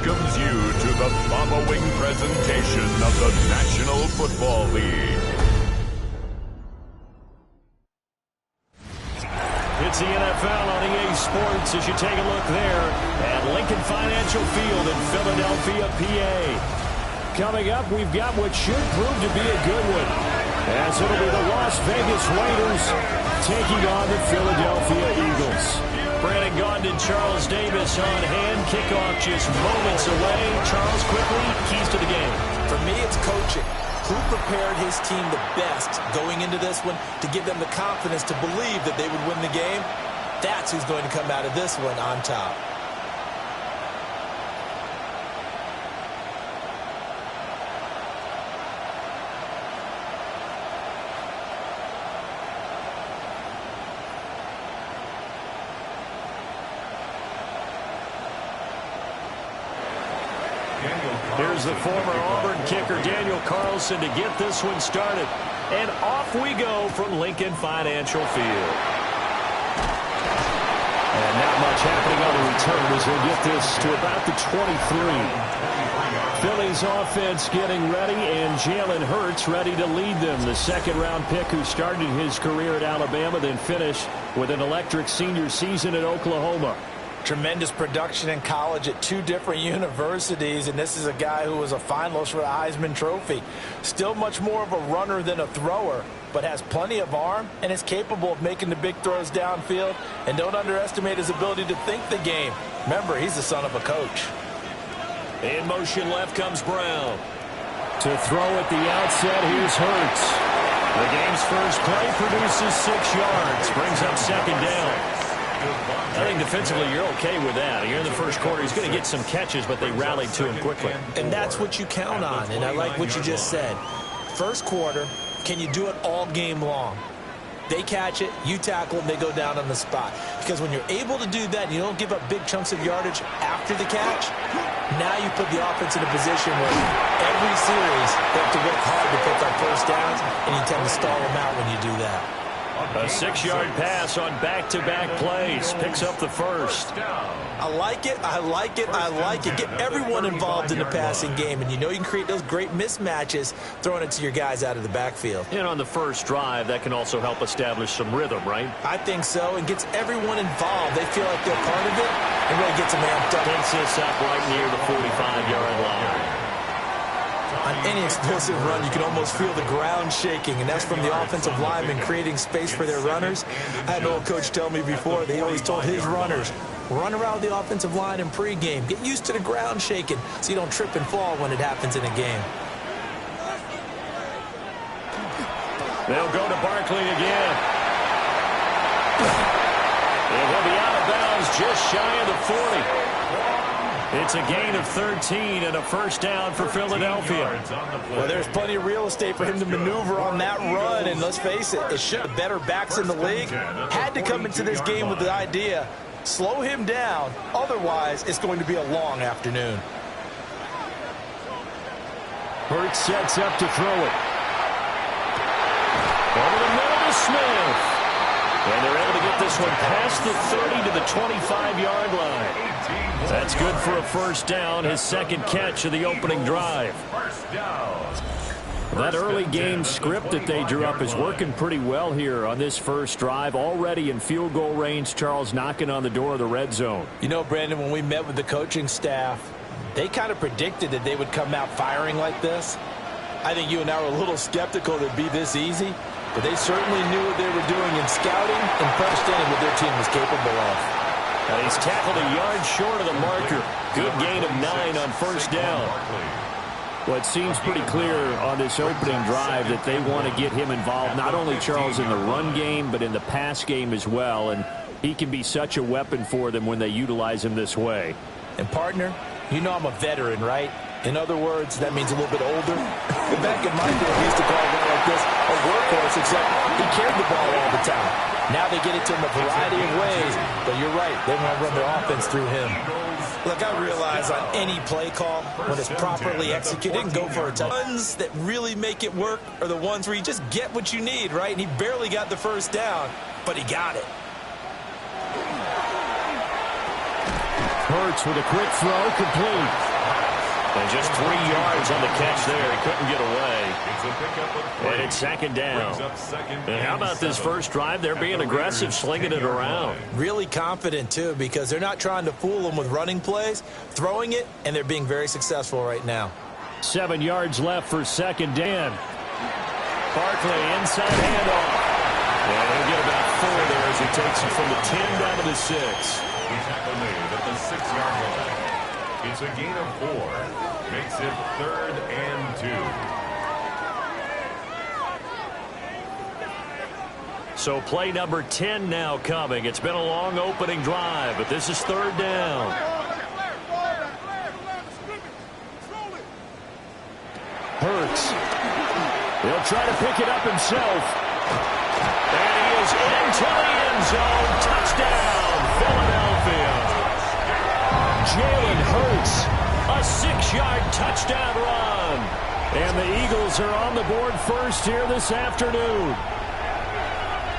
welcomes you to the following presentation of the National Football League. It's the NFL on EA Sports as you take a look there at Lincoln Financial Field in Philadelphia, PA. Coming up, we've got what should prove to be a good one, as it'll be the Las Vegas Raiders taking on the Philadelphia Eagles. Brandon Gaudin and Charles Davis on hand. Kickoff just moments away. Charles, quickly, keys to the game. For me, it's coaching. Who prepared his team the best going into this one to give them the confidence to believe that they would win the game? That's who's going to come out of this one on top. Here's the former Auburn kicker, Daniel Carlson, to get this one started. And off we go from Lincoln Financial Field. And not much happening on the return as they get this to about the 23. Philly's offense getting ready, and Jalen Hurts ready to lead them. The second-round pick who started his career at Alabama, then finished with an electric senior season at Oklahoma. Tremendous production in college at two different universities, and this is a guy who was a finalist for the Heisman Trophy. Still much more of a runner than a thrower, but has plenty of arm and is capable of making the big throws downfield. And don't underestimate his ability to think the game. Remember, he's the son of a coach. In motion left comes Brown. To throw at the outset, here's Hurts. The game's first play produces 6 yards, brings up second down. I think defensively you're okay with that. You're in the first quarter. He's going to get some catches, but they rallied to him quickly. And that's what you count on, and I like what you just said. First quarter, can you do it all game long? They catch it, you tackle them, they go down on the spot. Because when you're able to do that and you don't give up big chunks of yardage after the catch, now you put the offense in a position where every series they have to work hard to pick up first downs, and you tend to stall them out when you do that. A 6-yard pass on back-to-back plays. Picks up the first. I like it. I like it. I like it. Get everyone involved in the passing game. And you know you can create those great mismatches throwing it to your guys out of the backfield. And on the first drive, that can also help establish some rhythm, right? I think so. And gets everyone involved. They feel like they're part of it and really gets them amped up. Gets this up right near the 45-yard line. On any explosive run, you can almost feel the ground shaking, and that's from the offensive linemen creating space for their runners. I had an old coach tell me before, they always told his runners, run around the offensive line in pregame. Get used to the ground shaking so you don't trip and fall when it happens in a game. They'll go to Barkley again. And he'll be out of bounds just shy of the 40. It's a gain of 13 and a first down for Philadelphia. Well, there's plenty of real estate for him to maneuver on that run, and let's face it, it should have better backs in the league. Had to come into this game with the idea, slow him down, otherwise it's going to be a long afternoon. Hurts sets up to throw it. Over the middle to Smith. And they're able to get this one past the 30 to the 25-yard line. That's good for a first down, his second catch of the opening drive. That early game script that they drew up is working pretty well here on this first drive. Already in field goal range, Charles knocking on the door of the red zone. You know, Brandon, when we met with the coaching staff, they kind of predicted that they would come out firing like this. I think you and I were a little skeptical that it'd be this easy, but they certainly knew what they were doing in scouting and understanding what their team was capable of. And he's tackled a yard short of the marker. Good gain of 9 on first down. Well, it seems pretty clear on this opening drive that they want to get him involved, not only, Charles, in the run game, but in the pass game as well. And he can be such a weapon for them when they utilize him this way. And, partner, you know I'm a veteran, right? In other words, that means a little bit older. Back in my day, we used to call a guy like this a workhorse, except he carried the ball all the time. Now they get it to him a variety of ways, but you're right, they want to run their offense through him. Look, I realize on any play call, when it's properly executed, and go for a touchdown. The ones that really make it work are the ones where you just get what you need, right? And he barely got the first down, but he got it. Hurts with a quick throw, complete. And just 3 yards on the catch there. He couldn't get away. And it's second down. And how about this first drive? They're being aggressive, slinging it around. Really confident, too, because they're not trying to fool them with running plays, throwing it, and they're being very successful right now. 7 yards left for second down. Barkley inside handoff. And he'll get about 4 there as he takes it from the 10 down to the 6. He's tackle made at the 6-yard line. It's a gain of 4. Makes it 3rd and 2. So play number 10 now coming. It's been a long opening drive, but this is 3rd down. Hurts. He'll try to pick it up himself. And he is into the end zone. Touchdown, Philadelphia. Jalen Hurts, a 6-yard touchdown run. And the Eagles are on the board first here this afternoon.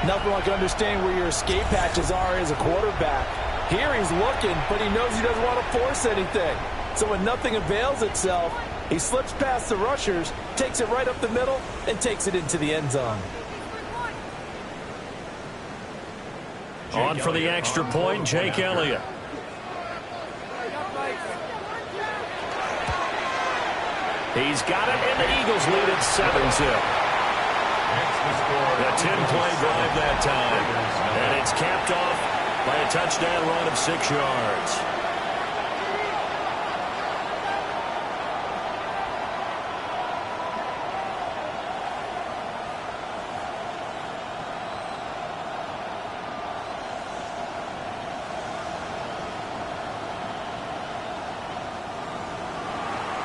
Nothing like understanding where your escape hatches are as a quarterback. Here he's looking, but he knows he doesn't want to force anything. So when nothing avails itself, he slips past the rushers, takes it right up the middle, and takes it into the end zone. On for the extra point, Jake Elliott. He's got it, and the Eagles lead at 7-zip. A 10-play drive that time. And it's capped off by a touchdown run of 6 yards.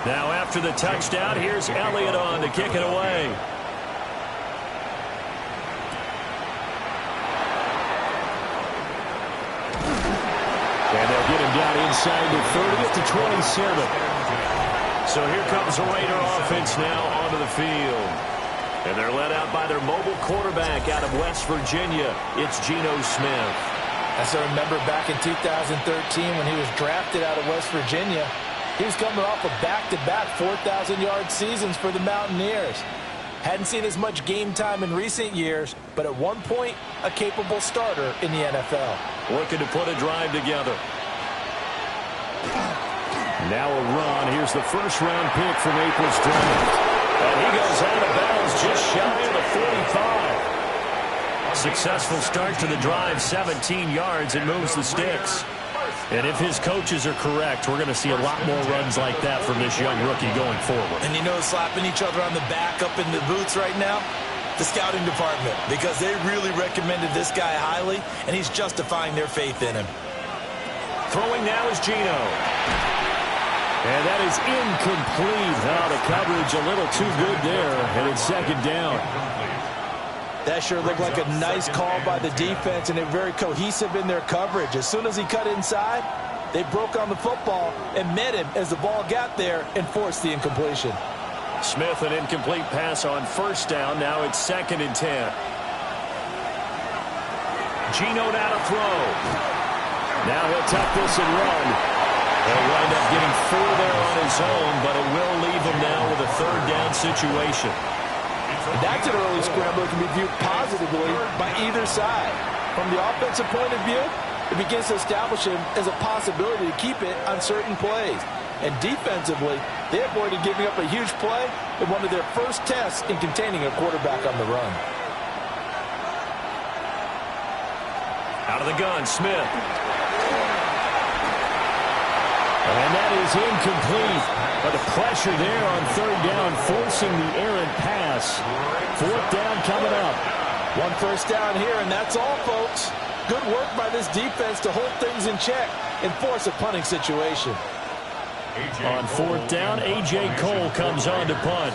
Now after the touchdown, here's Elliott on to kick it away. And they'll get him down inside the 30 to 27. So here comes the Raider offense now onto the field. And they're led out by their mobile quarterback out of West Virginia. It's Geno Smith. As I remember back in 2013 when he was drafted out of West Virginia, he was coming off of back-to-back 4,000-yard seasons for the Mountaineers. Hadn't seen as much game time in recent years, but at one point, a capable starter in the NFL. Looking to put a drive together. Now a run. Here's the first-round pick from April's draft. And he goes out of bounds just shy of the 45. Successful start to the drive, 17 yards, and moves the sticks. And if his coaches are correct, we're going to see a lot more runs like that from this young rookie going forward. And you know, slapping each other on the back up in the boots right now? The scouting department, because they really recommended this guy highly, and he's justifying their faith in him. Throwing now is Geno. And that is incomplete. Oh, the coverage a little too good there, and it's second down. That sure looked like a nice call by the defense, and they're very cohesive in their coverage. As soon as he cut inside, they broke on the football and met him as the ball got there and forced the incompletion. Smith, an incomplete pass on first down. Now it's 2nd and 10. Geno now to throw. Now he'll tuck this and run. He'll wind up getting 4 there on his own, but it will leave him now with a 3rd down situation. That's an early scramble that can be viewed positively by either side. From the offensive point of view, it begins to establish him as a possibility to keep it on certain plays. And defensively, they avoided giving up a huge play in one of their first tests in containing a quarterback on the run. Out of the gun, Smith. And that is incomplete. But the pressure there on 3rd down, forcing the errant pass. 4th down coming up. 1 first down here, and that's all, folks. Good work by this defense to hold things in check and force a punting situation. On 4th down, A.J. Cole comes on to punt.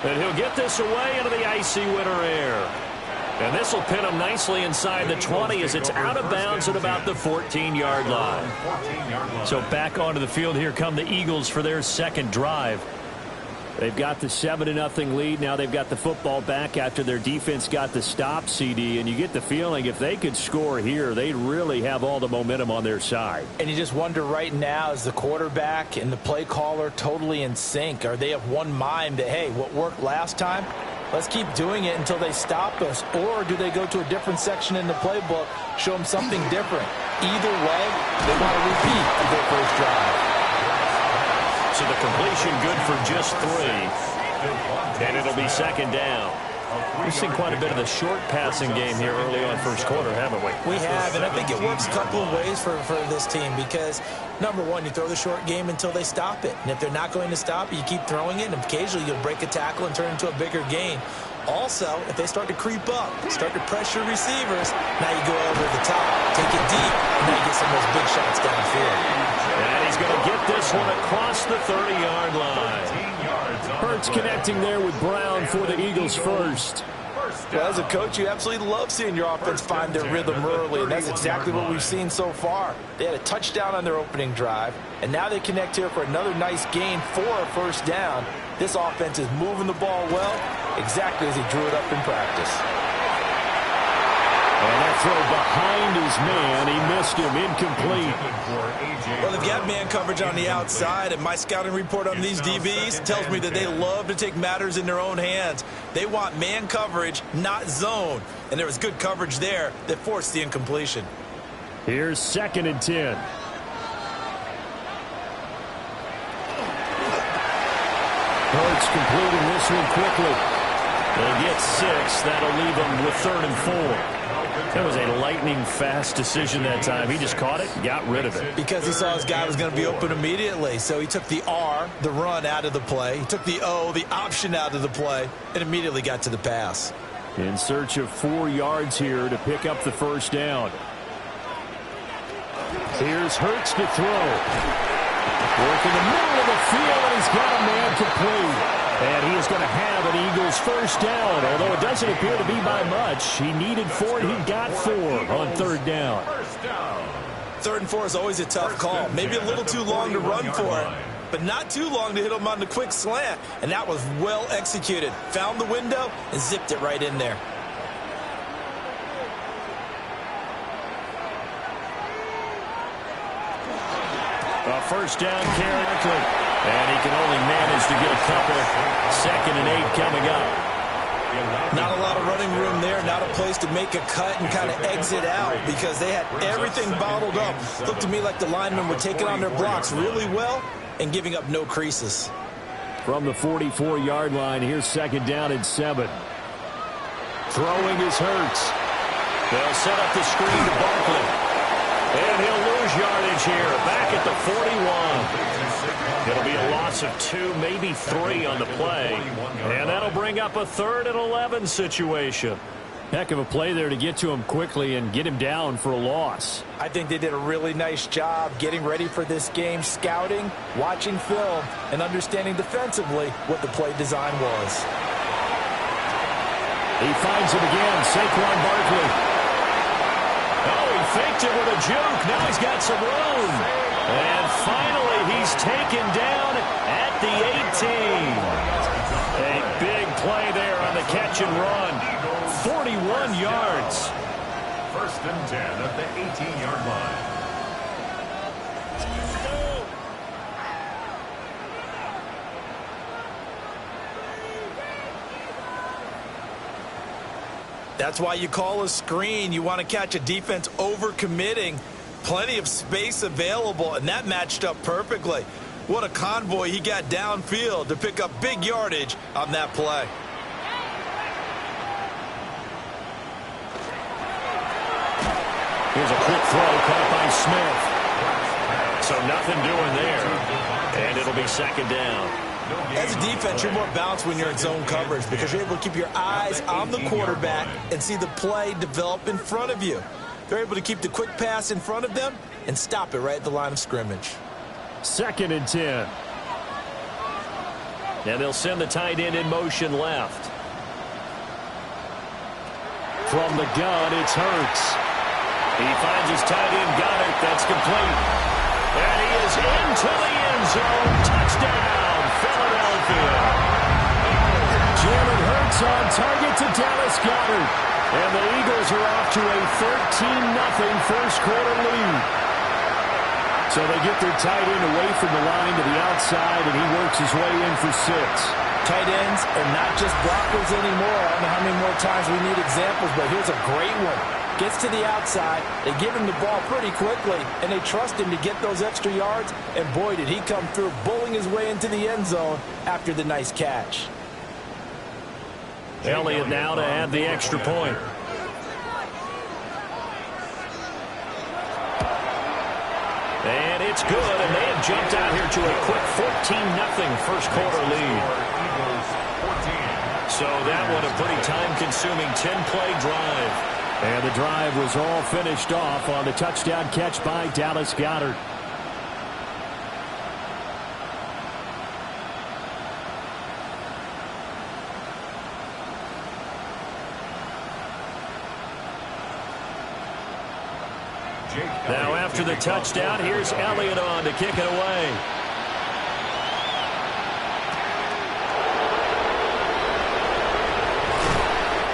And he'll get this away into the icy winter air. And this will pin him nicely inside the 20 as it's out of bounds at about the 14-yard line. So back onto the field here come the Eagles for their 2nd drive. They've got the 7-0 lead. Now they've got the football back after their defense got the stop, CD. And you get the feeling if they could score here, they'd really have all the momentum on their side. And you just wonder right now, is the quarterback and the play caller totally in sync? Are they of one mind that, hey, what worked last time, let's keep doing it until they stop us? Or do they go to a different section in the playbook, show them something different? Either way, they want to repeat their first drive. So the completion good for just 3. And it'll be second down. We've seen quite a bit of the short passing game here early on first quarter, haven't we? We have, and I think it works a couple of ways for this team because, number one, you throw the short game until they stop it. And if they're not going to stop it, you keep throwing it, and occasionally you'll break a tackle and turn it into a bigger gain. Also, if they start to creep up, start to pressure receivers, now you go over the top, take it deep, and now you get some of those big shots downfield. And he's going to get this one across the 30-yard line. Hurts connecting there with Brown for the Eagles first. Well, as a coach, you absolutely love seeing your offense find their rhythm early, and that's exactly what we've seen so far. They had a touchdown on their opening drive, and now they connect here for another nice gain for a first down. This offense is moving the ball well, exactly as he drew it up in practice. And that throw behind his man, he missed him, incomplete. Well, they've got man coverage on the outside, and my scouting report on these DBs tells me that they love to take matters in their own hands. They want man coverage, not zone. And there was good coverage there that forced the incompletion. Here's 2nd and 10. Hurts completing this one quickly. They'll get 6. That'll leave them with 3rd and 4. That was a lightning-fast decision that time. He just caught it, got rid of it. Because he saw his guy was going to be open immediately. So he took the R, the run, out of the play. He took the O, the option, out of the play, and immediately got to the pass. In search of 4 yards here to pick up the first down. Here's Hurts to throw. Work in the middle of the field, and he's got a man complete. And he is going to have an Eagles first down, although it doesn't appear to be by much. He needed 4, and he got 4 on 3rd down. 3rd and 4 is always a tough call. Maybe a little too long to run for it, but not too long to hit him on the quick slant. And that was well executed. Found the window and zipped it right in there. A first down carry. And he can only manage to get a couple. 2nd and 8 coming up. Not a lot of running room there. Not a place to make a cut and kind of exit out because they had everything bottled up. Looked to me like the linemen were taking on their blocks really well and giving up no creases. From the 44-yard line, here's 2nd down and 7. Throwing is Hurts. They'll set up the screen to Barkley. And he'll lose yardage here, back at the 41. It'll be a loss of 2, maybe 3 on the play. And that'll bring up a 3rd and 11 situation. Heck of a play there to get to him quickly and get him down for a loss. I think they did a really nice job getting ready for this game, scouting, watching film, and understanding defensively what the play design was. He finds him again, Saquon Barkley. Oh, he faked it with a juke. Now he's got some room. And finally, he's taken down at the 18. A big play there on the catch and run. 41 yards. 1st and 10 at the 18-yard line. That's why you call a screen. You want to catch a defense overcommitting. Plenty of space available, and that matched up perfectly. What a convoy he got downfield to pick up big yardage on that play. Here's a quick throw caught by Smith. So nothing doing there. And it'll be 2nd down. As a defense, you're more balanced when you're in zone coverage because you're able to keep your eyes on the quarterback and see the play develop in front of you. They're able to keep the quick pass in front of them and stop it right at the line of scrimmage. 2nd and 10. And they'll send the tight end in motion left. From the gun, it's Hurts. He finds his tight end, got it. That's complete. And he is into the end zone. Touchdown, Philadelphia. Jalen Hurts on target to Dallas Goedert. And the Eagles are off to a 13-0 first quarter lead. So they get their tight end away from the line to the outside, and he works his way in for 6. Tight ends are not just blockers anymore. I don't know how many more times we need examples, but here's a great one. Gets to the outside, they give him the ball pretty quickly, and they trust him to get those extra yards, and boy, did he come through, bowling his way into the end zone after the nice catch. Elliott now to add the extra point. And it's good, and they have jumped out here to a quick 14-0 first quarter lead. So that one a pretty time-consuming 10-play drive. And the drive was all finished off on the touchdown catch by Dallas Goedert. Now after the touchdown, here's Elliott on to kick it away.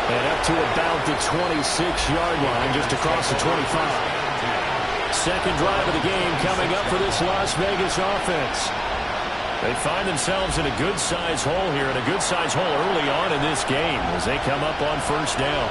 And up to about the 26-yard line, just across the 25. Second drive of the game coming up for this Las Vegas offense. They find themselves in a good-sized hole here, and a good-sized hole early on in this game as they come up on first down.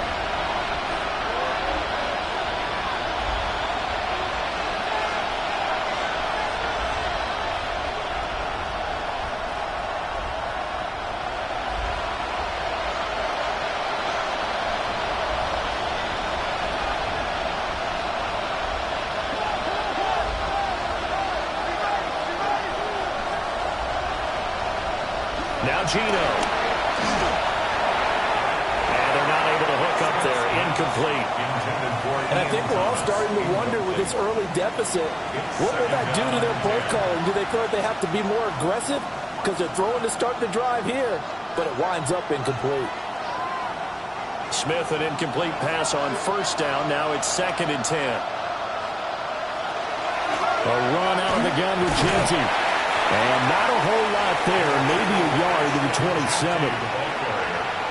Now Geno. And they're not able to hook up there. Incomplete. And I think we're all starting to wonder with this early deficit, what will that do to their play calling? Do they feel like they have to be more aggressive? Because they're throwing to start the drive here, but it winds up incomplete. Smith, an incomplete pass on first down. Now it's 2nd and 10. A run out of the gun with Genty. And not a whole lot there, maybe a yard to the 27.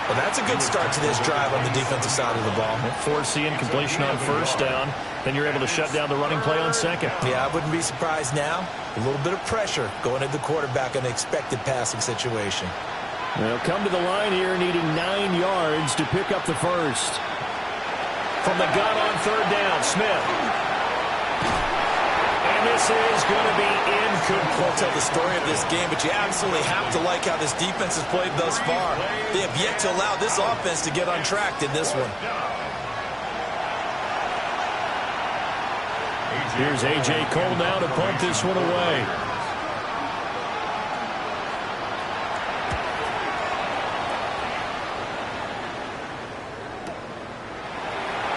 Well, that's a good start to this drive on the defensive side of the ball. Force the incompletion on first down. Then you're able to shut down the running play on second. Yeah, I wouldn't be surprised now. A little bit of pressure going at the quarterback in an expected passing situation. They'll come to the line here needing 9 yards to pick up the first. From the gun on third down, Smith. And this is going to be incomplete. Won't tell the story of this game, but you absolutely have to like how this defense has played thus far. They have yet to allow this offense to get untracked in this one. Here's A.J. Cole now to punt this one away.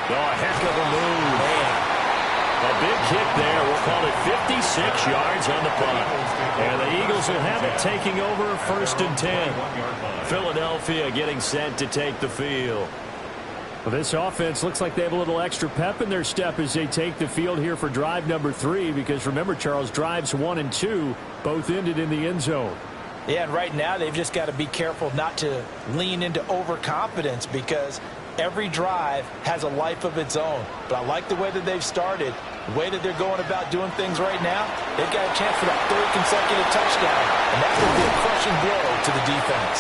Oh, a heck of a move. A big kick there. We'll call it 56 yards on the punt. And the Eagles will have it taking over 1st and 10. Philadelphia getting set to take the field. Well, this offense looks like they have a little extra pep in their step as they take the field here for drive number 3. Because remember, Charles, drives 1 and 2 both ended in the end zone. Yeah, and right now they've just got to be careful not to lean into overconfidence because every drive has a life of its own. But I like the way that they've started, the way that they're going about doing things right now. They've got a chance for that 3rd consecutive touchdown, and that will be a crushing blow to the defense.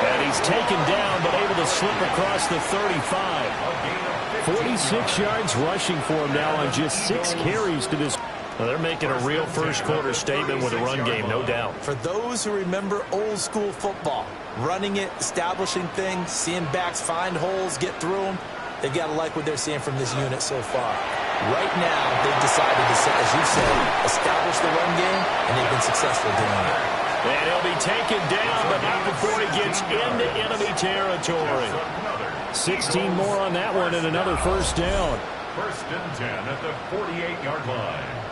And he's taken down, but able to slip across the 35. 46 yards rushing for him now on just 6 carries to this. Well, they're making a real first quarter statement with a run game, no doubt. For those who remember old school football, running it, establishing things, seeing backs find holes, get through them, they've got to like what they're seeing from this unit so far. Right now, they've decided to, as you said, establish the run game, and they've been successful doing it. And he'll be taken down, but not before he gets into enemy territory. 16 more on that one and another first down. 1st and 10 at the 48-yard line.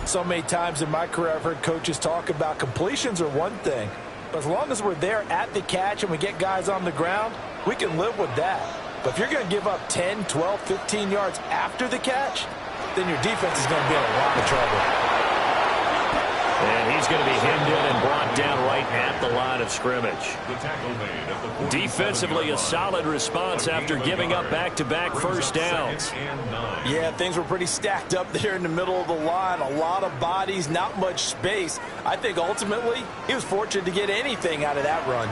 So many times in my career I've heard coaches talk about completions are one thing, But as long as we're there at the catch and we get guys on the ground, we can live with that. But if you're going to give up 10, 12, 15 yards after the catch, then your defense is going to be in a lot of trouble. And he's going to be hemmed in and brought down right at the line of scrimmage. Defensively, a solid response after giving up back-to-back first downs. Yeah, things were pretty stacked up there in the middle of the line. A lot of bodies, not much space. I think ultimately he was fortunate to get anything out of that run.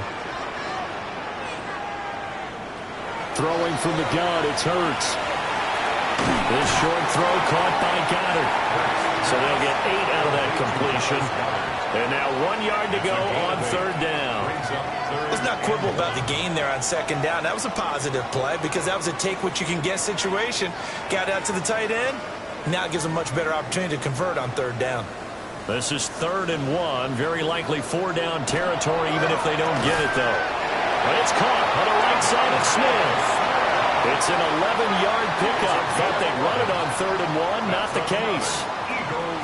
Throwing from the gun, it's Hurts. This short throw caught by Goddard. So they'll get 8 out of that completion. And now 1 yard to go on third down. Let's not quibble about the gain there on second down. That was a positive play because that was a take-what-you-can-get situation. Got out to the tight end. Now it gives them much better opportunity to convert on third down. This is 3rd and 1. Very likely 4-down territory even if they don't get it, though. But it's caught on the right side of Smith. It's an 11-yard pickup. Thought they'd run it on 3rd and 1. Not the case.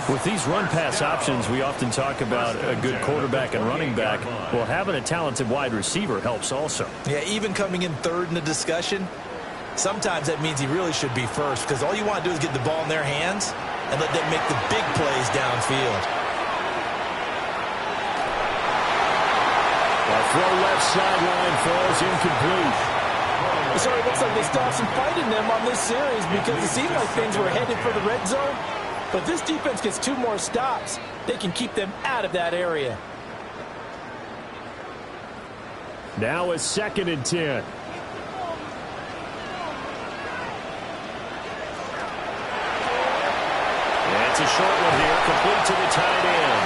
With these run-pass options, we often talk about a good quarterback and running back. Well, having a talented wide receiver helps also. Yeah, even coming in third in the discussion, sometimes that means he really should be first because all you want to do is get the ball in their hands and let them make the big plays downfield. A throw left sideline falls incomplete. So it looks like they still have some fight in them on this series because it seemed like things were headed for the red zone. But this defense gets 2 more stops. They can keep them out of that area. Now it's 2nd and 10. It's a short one here, complete to the tight end.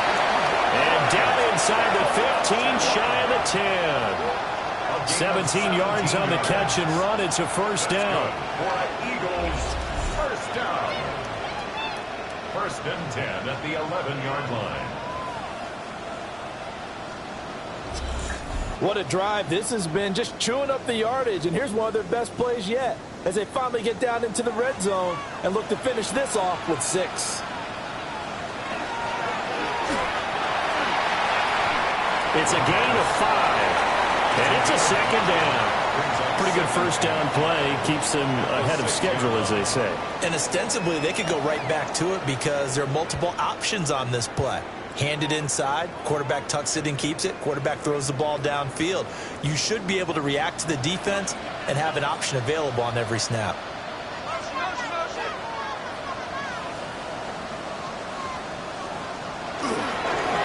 And down inside the 15, shy of the 10. 17 yards on the catch and run. It's a first down. For Eagles, first down. 1st and 10 at the 11-yard line. What a drive this has been, just chewing up the yardage. And here's one of their best plays yet as they finally get down into the red zone and look to finish this off with 6. It's a gain of 5. And it's a 2nd down. Pretty good first down play. Keeps them ahead of schedule, as they say. And ostensibly, they could go right back to it because there are multiple options on this play. Hand it inside, quarterback tucks it and keeps it, quarterback throws the ball downfield. You should be able to react to the defense and have an option available on every snap.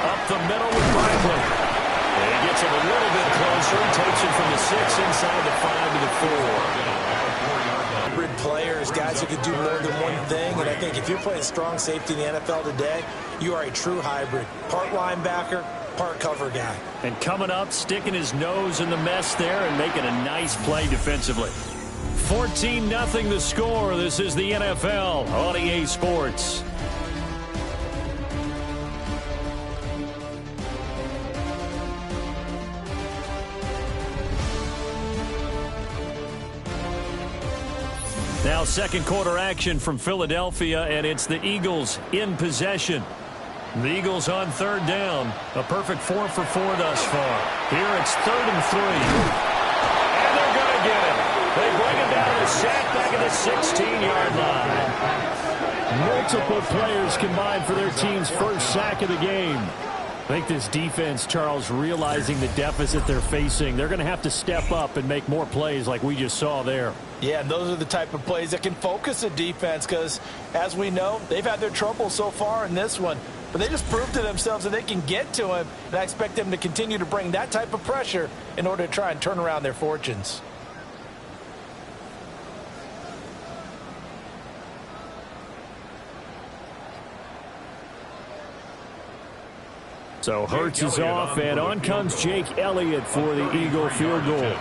Up the middle with Barkley. And he gets it a little bit closer. Takes it from the 6 inside the 5 to the 4. Hybrid players, guys who can do more than one thing. And I think if you're playing strong safety in the NFL today, you are a true hybrid. Part linebacker, part cover guy. And coming up, sticking his nose in the mess there and making a nice play defensively. 14-0 the score. This is the NFL on EA Sports. Now 2nd quarter action from Philadelphia, and it's the Eagles in possession. The Eagles on 3rd down. A perfect 4 for 4 thus far. Here it's 3rd and 3. And they're going to get it. They bring it down to the sack back at the 16-yard line. Multiple players combined for their team's first sack of the game. I think this defense, Charles, realizing the deficit they're facing, they're going to have to step up and make more plays like we just saw there. Yeah, and those are the type of plays that can focus a defense because, as we know, they've had their trouble so far in this one. But they just proved to themselves that they can get to him, and I expect them to continue to bring that type of pressure in order to try and turn around their fortunes. So Hurts is off, and on comes Jake Elliott for the Eagle field goal.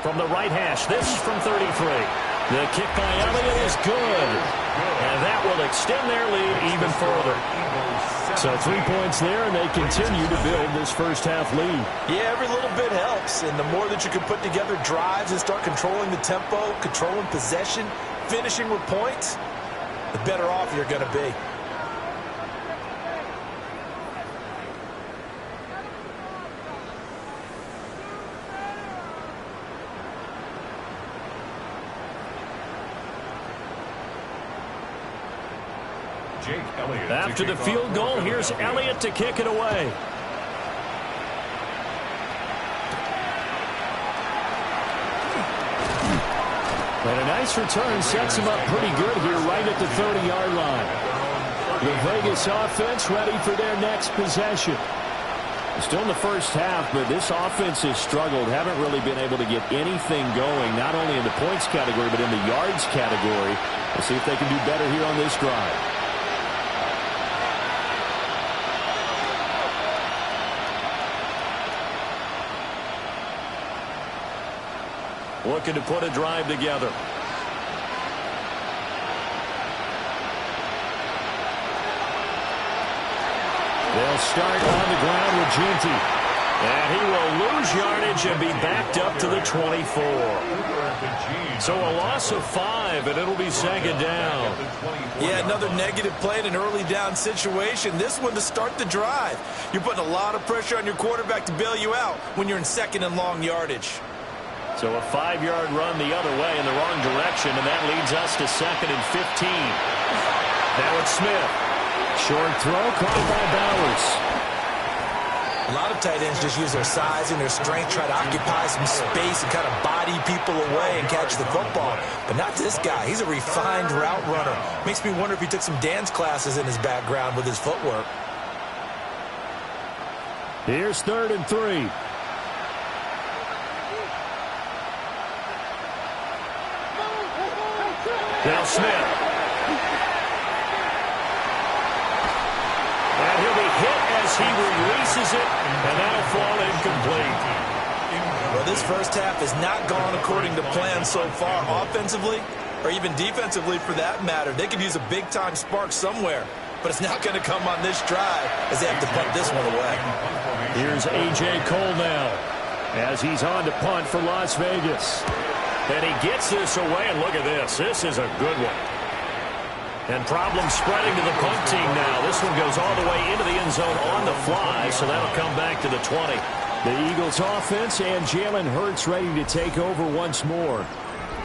From the right hash, this is from 33. The kick by Elliott is good. And that will extend their lead even further. So 3 points there, and they continue to build this first half lead. Yeah, every little bit helps. And the more that you can put together drives and start controlling the tempo, controlling possession, finishing with points, the better off you're going to be. Jake Elliott. After the field goal, here's Elliott to kick it away. And a nice return sets him up pretty good here right at the 30-yard line. The Vegas offense ready for their next possession. Still in the first half, but this offense has struggled. Haven't really been able to get anything going, not only in the points category, but in the yards category. We'll see if they can do better here on this drive. Looking to put a drive together. They'll start on the ground with Ginty. And he will lose yardage and be backed up to the 24. So a loss of 5, and it'll be second down. Yeah, another negative play in an early down situation. This one to start the drive. You're putting a lot of pressure on your quarterback to bail you out when you're in second and long yardage. So a 5-yard run the other way in the wrong direction, and that leads us to second and 15. Now it's Smith. Short throw caught by Bowers. A lot of tight ends just use their size and their strength, try to occupy some space and kind of body people away and catch the football. But not this guy. He's a refined route runner. Makes me wonder if he took some dance classes in his background with his footwork. Here's 3rd and 3. Now Smith. And he'll be hit as he releases it, and that'll fall incomplete. Well, this first half has not gone according to plan so far, offensively or even defensively for that matter. They could use a big-time spark somewhere, but it's not going to come on this drive as they have to punt this one away. Here's A.J. Cole now as he's on to punt for Las Vegas. And he gets this away, and look at this. This is a good one. And problems spreading to the punt team now. This one goes all the way into the end zone on the fly, so that'll come back to the 20. The Eagles offense and Jalen Hurts ready to take over once more.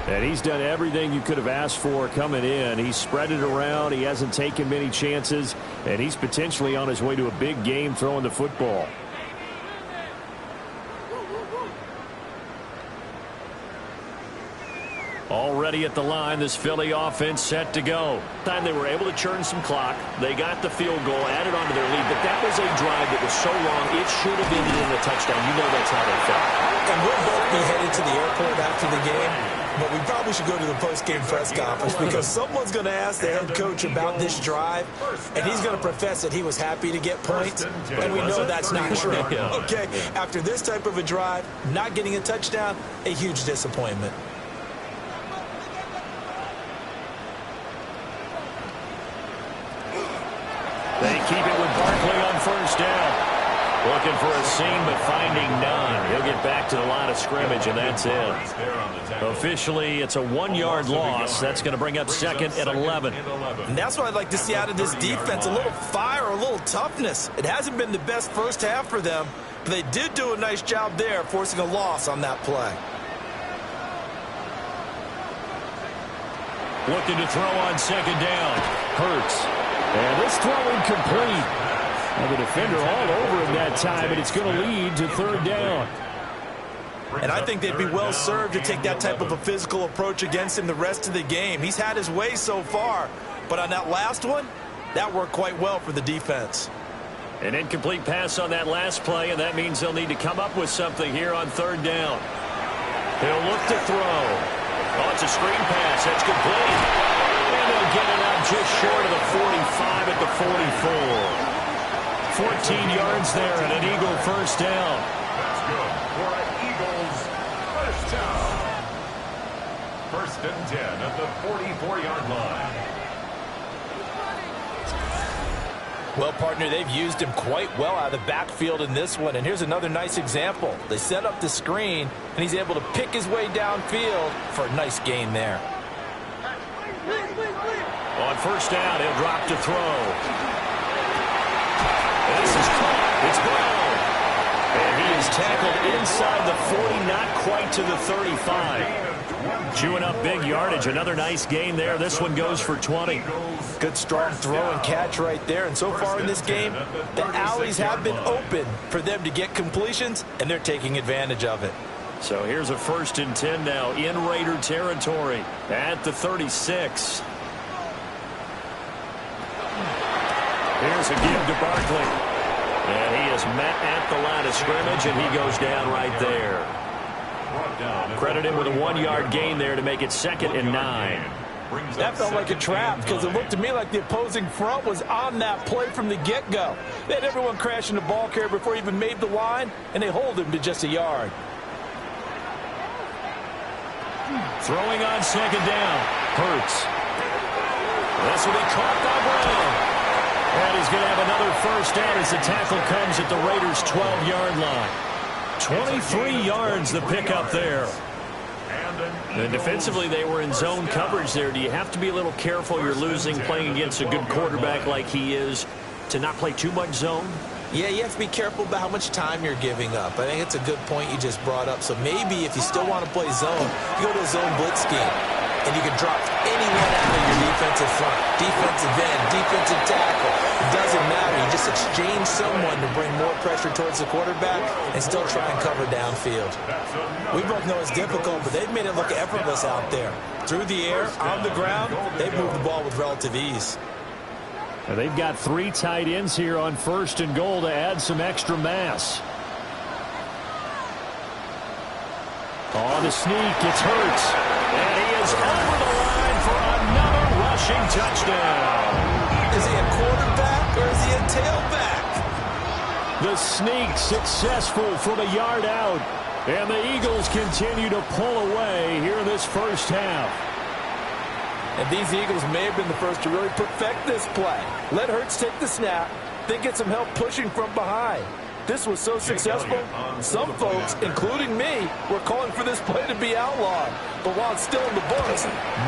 And he's done everything you could have asked for coming in. He's spread it around. He hasn't taken many chances, and he's potentially on his way to a big game throwing the football. Already at the line, this Philly offense set to go. Time they were able to churn some clock. They got the field goal, added on to their lead, but that was a drive that was so long, it should have ended in a touchdown. You know that's how they felt. And we'll both be headed to the airport after the game, but we probably should go to the post-game press conference because someone's going to ask the head coach about this drive, and he's going to profess that he was happy to get points, and we know that's not true. Okay, after this type of a drive, not getting a touchdown, a huge disappointment. They keep it with Barkley on first down. Looking for a seam, but finding none. He'll get back to the line of scrimmage, and that's it. Officially, it's a 1-yard loss. That's going to bring up second and 11. And that's what I'd like to see out of this defense, a little fire, a little toughness. It hasn't been the best first half for them, but they did do a nice job there, forcing a loss on that play. Looking to throw on second down. Hurts. And this throw incomplete. And the defender all over him that time, and it's going to lead to 3rd down. And I think they'd be well served to take that type of a physical approach against him the rest of the game. He's had his way so far, but on that last one, that worked quite well for the defense. An incomplete pass on that last play, and that means they'll need to come up with something here on 3rd down. He'll look to throw. Oh, it's a screen pass. That's complete. And they'll get it out just short of the 45 at the 44. 14 yards there and an Eagle first down. That's good for an Eagles first down. 1st and 10 at the 44-yard line. Well, partner, they've used him quite well out of the backfield in this one. And here's another nice example. They set up the screen, and he's able to pick his way downfield for a nice gain there. On first down, he'll drop to throw. And this is caught. It's Brown. And he is tackled inside the 40, not quite to the 35. Chewing up big yardage. Another nice gain there. This one goes for 20. Good strong throw and catch right there. And so far in this game, the alleys have been open for them to get completions, and they're taking advantage of it. So here's a 1st and 10 now in Raider territory at the 36. Here's a give to Barkley. And he is met at the line of scrimmage, and he goes down right there. Credit him with a 1-yard gain there to make it 2nd and 9. That felt like a trap because it looked to me like the opposing front was on that play from the get-go. They had everyone crashing the ball carrier before he even made the line, and they hold him to just a yard. Throwing on 2nd down. Hurts. This will be caught by Brown. And he's going to have another 1st down as the tackle comes at the Raiders' 12-yard line. 23 yards the pickup there. And defensively, they were in zone coverage there. Do you have to be a little careful? You're losing playing against a good quarterback like he is to not play too much zone? Yeah, you have to be careful about how much time you're giving up. I think it's a good point you just brought up. So maybe if you still want to play zone, you go to a zone blitz scheme. And you can drop anyone out of your defensive front, defensive end, defensive tackle. It doesn't matter. You just exchange someone to bring more pressure towards the quarterback and still try and cover downfield. We both know it's difficult, but they've made it look effortless out there. Through the air, on the ground, they've moved the ball with relative ease. Now they've got 3 tight ends here on 1st and goal to add some extra mass. On the sneak, it's Hurts. And he is over the line for another rushing touchdown. Is he a quarterback or is he a tailback? The sneak successful from a yard out. And the Eagles continue to pull away here in this 1st half. And these Eagles may have been the first to really perfect this play. Let Hurts take the snap, then get some help pushing from behind. This was so successful, some folks, including me, were calling for this play to be outlawed. But while it's still in the books,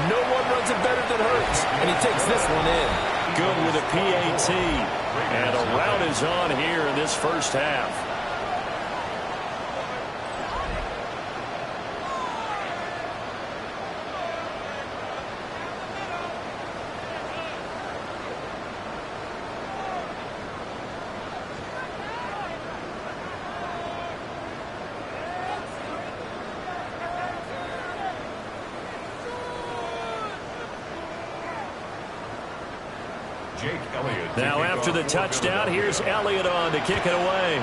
no one runs it better than Hurts, and he takes this one in. Good with a PAT. And a rout is on here in this 1st half. Now after the touchdown, here's Elliott on to kick it away.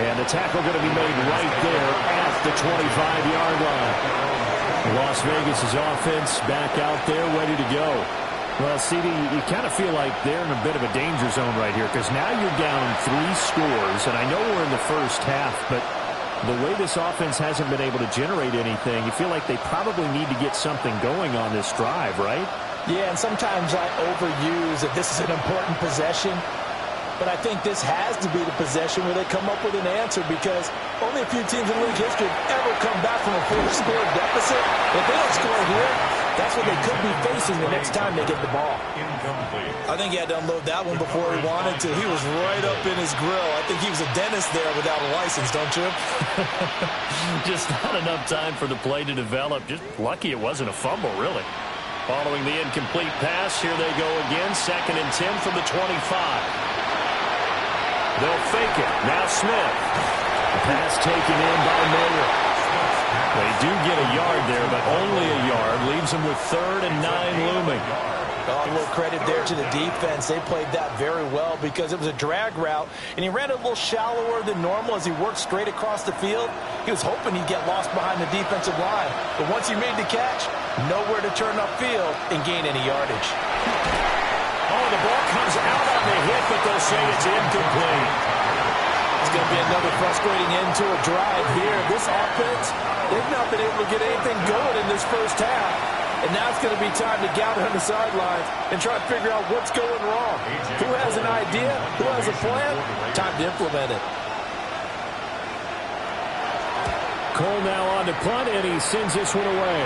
And the tackle going to be made right there at the 25-yard line. Las Vegas' offense back out there ready to go. Well, CD, you kind of feel like they're in a bit of a danger zone right here because now you're down 3 scores, and I know we're in the 1st half, but the way this offense hasn't been able to generate anything, you feel like they probably need to get something going on this drive, right? Yeah, and sometimes I overuse that this is an important possession. But I think this has to be the possession where they come up with an answer because only a few teams in league history have ever come back from a 4-score deficit. If they don't score here, that's what they could be facing the next time they get the ball. I think he had to unload that one before he wanted to. He was right up in his grill. I think he was a dentist there without a license, don't you? Just not enough time for the play to develop. Just lucky it wasn't a fumble, really. Following the incomplete pass, here they go again. 2nd and 10 from the 25. They'll fake it. Now Smith. Pass taken in by Mayer. They do get a yard there, but only a yard. Leaves them with 3rd and 9 looming. A little credit there to the defense. They played that very well because it was a drag route, and he ran it a little shallower than normal as he worked straight across the field. He was hoping he'd get lost behind the defensive line. But once he made the catch, nowhere to turn upfield and gain any yardage. Oh, the ball comes out on the hit, but they'll say it's incomplete. It's going to be another frustrating end to a drive here. This offense, they've not been able to get anything going in this 1st half. And now it's going to be time to gather on the sidelines and try to figure out what's going wrong. Who has an idea? Who has a plan? Time to implement it. Cole now on to punt, and he sends this one away.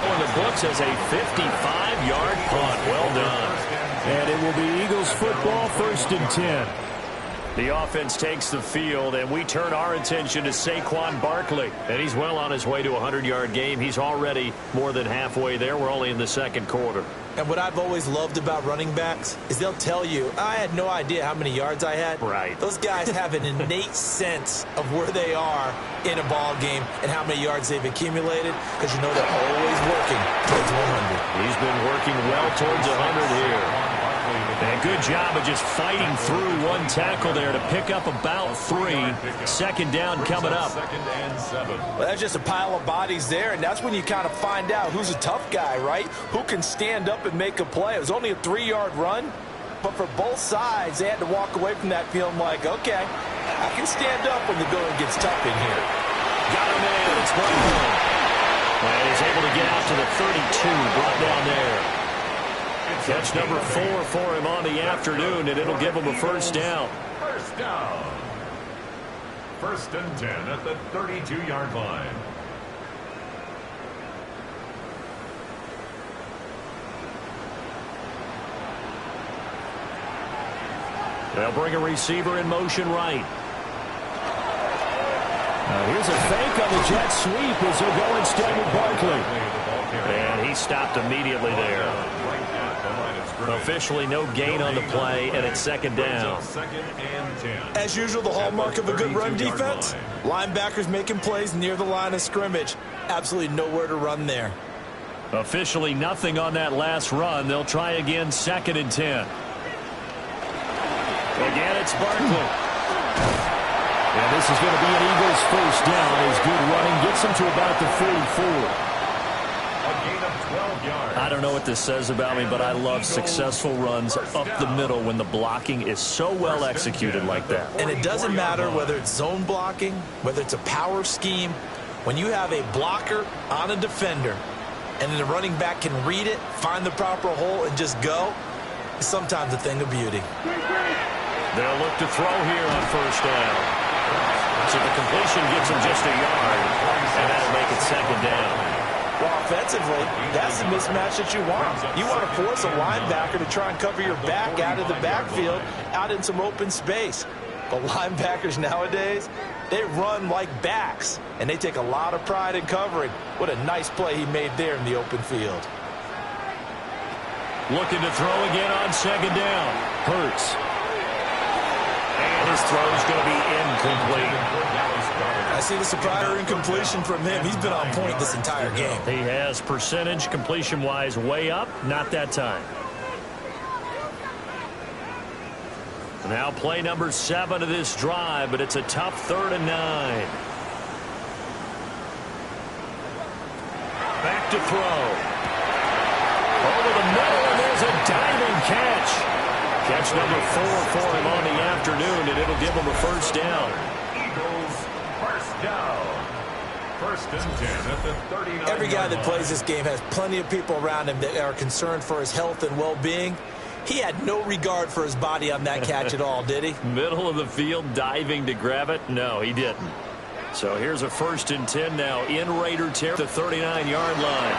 On the books as a 55-yard punt. Well done. And it will be Eagles football, 1st and 10. The offense takes the field, and we turn our attention to Saquon Barkley. And he's well on his way to a 100-yard game. He's already more than halfway there. We're only in the 2nd quarter. And what I've always loved about running backs is they'll tell you, I had no idea how many yards I had. Right. Those guys have an innate sense of where they are in a ball game and how many yards they've accumulated, because you know they're always working towards 100. He's been working well towards 100 here. And good job of just fighting through one tackle there to pick up about 3. 2nd down coming up. 2nd and 7. Well, that's just a pile of bodies there, and that's when you kind of find out who's a tough guy, right? Who can stand up and make a play. It was only a 3-yard run, but for both sides, they had to walk away from that feeling like, okay, I can stand up when the going gets tough in here. Got him in. It's Barkley. And he's able to get out to the 32, brought down there. Catch number 4 for him on the afternoon, and it'll give him a 1st down. 1st down. 1st and 10 at the 32-yard line. They'll bring a receiver in motion right. Now here's a fake on the jet sweep as they'll go instead with Barkley. And he stopped immediately there. Officially no gain on the play, and it's 2nd down. 2nd and 10. As usual, the hallmark of a good run defense, linebackers making plays near the line of scrimmage. Absolutely nowhere to run there. Officially nothing on that last run. They'll try again, 2nd and 10. Again, it's Barkley. And this is going to be an Eagles 1st down. His good running gets him to about the 44. I don't know what this says about me, but I love successful runs up the middle when the blocking is so well executed like that. And it doesn't matter whether it's zone blocking, whether it's a power scheme. When you have a blocker on a defender and then the running back can read it, find the proper hole, and just go, it's sometimes a thing of beauty. They'll look to throw here on 1st down. So the completion gets him just a yard, and that'll make it 2nd down. Well, offensively, that's the mismatch that you want. You want to force a linebacker to try and cover your back out of the backfield, out in some open space. But linebackers nowadays, they run like backs, and they take a lot of pride in covering. What a nice play he made there in the open field. Looking to throw again on 2nd down. Hurts. And his throw's going to be incomplete. I see the surprise or incompletion from him. He's been on point this entire game. He has percentage completion-wise way up. Not that time. Now play number 7 of this drive, but it's a tough 3rd and 9. Back to throw. Over the middle, and there's a diving catch. Catch number 4 for him on the afternoon, and it'll give him a 1st down. Eagles 1st down. 1st and 10 at the 39. Every guy that plays this game has plenty of people around him that are concerned for his health and well-being. He had no regard for his body on that catch at all, did he? Middle of the field, diving to grab it? No, he didn't. So here's a 1st and 10 now in Raider territory, the 39-yard line.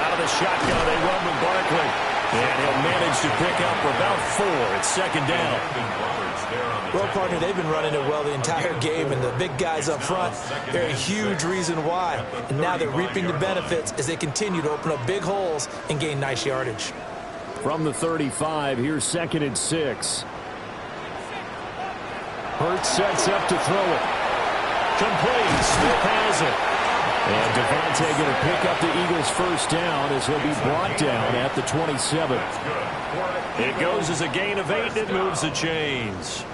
Out of the shotgun, they run with Barkley. And he'll manage to pick up for about 4. It's 2nd down. Well, partner, they've been running it well the entire game, and the big guys up front, they're a huge reason why. And now they're reaping the benefits as they continue to open up big holes and gain nice yardage. From the 35, here's 2nd and 6. Hurts sets up to throw it. Complete. Smith has it. And Devontae going to pick up the Eagles' 1st down as he'll be brought down at the 27. It goes as a gain of 8, and it moves the chains.